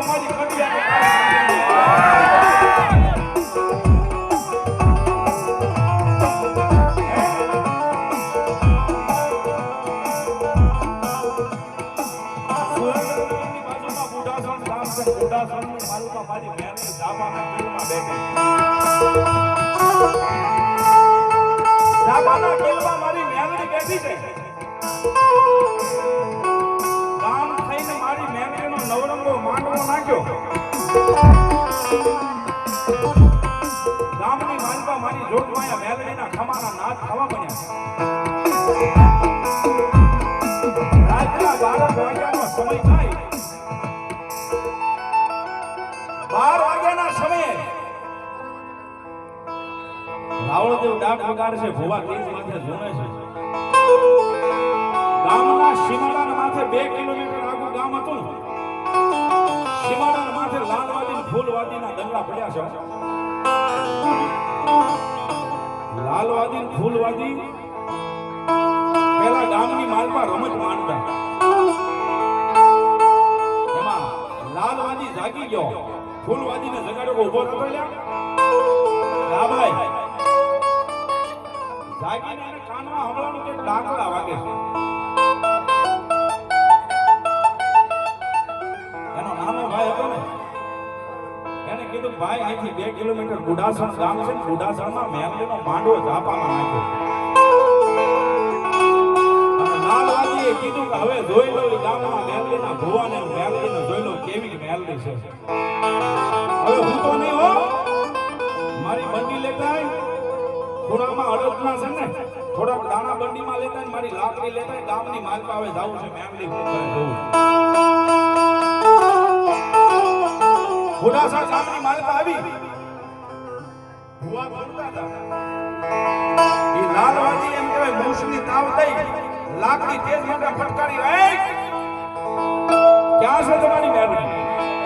મારી કડિયાને મારી મેરની ધાબાના કિલમાં બેઠી ધાબાના કિલમાં મારી મેરની બેઠી છે ગામ થઈને મારી મેરડીનો નવરંગો માંડવો નાખ્યો ગામની માલપા મારી જોગમાયા મેરડીના ખમાના નાદ થવા બન્યા રાતના 12 વાગ્યાનો સમય થાય 12 વાગ્યાના સમયે રાવળદેવ ડાક વગાડે છે ભુવા તેજ માથે ઝૂણે છે ગામના સીમાડાના માથે 2 કિલોમીટર આગળ ગામ હતું સીમાડાના માથે લાલવાદી ફૂલવાદીના દંગલા પડ્યા છે લાલવાદી ફૂલવાદી પહેલા ગામની માલપા રમત માંડતા એમાં લાલવાદી જાગી ગયો ફૂલવાદીને જગાડ્યો ઉભો થતો લ્યા ભાઈ જાગીને એને કાનમાં હમણાં કે ડાકલા વાગે છે એનો નાનો ભાઈ હતો ને એને કીધું ભાઈ અહીંથી 2 કિલોમીટર ગુડાસણ ગામ છે ગુડાસણમાં મેરડીનો માંડવો ઝાપામાં નાખ્યો અને લાલવાદીએ કીધું કે હવે જોઈ લો એ ગામમાં મેરડીના ભુવાને મેરડીને જોઈ લો કેવી મેરડી છે હવે હું તો નહીં હો મારી બંડી લેતા ખૂણામાં અડદના છે ને થોડાક દાણા બંડીમાં લેતા મારી લાકડી લેતા ગામની માલપા હવે જાવું છે મેરડી જોવું ગુડાસા ગામની માલપા આવી ભુવા બોલતા હતા એ લાલવાદી એમ કહેવાય મૂછની તાવ દઈ લાકડી તેજ માટે ફટકારી ક્યાં છો તમે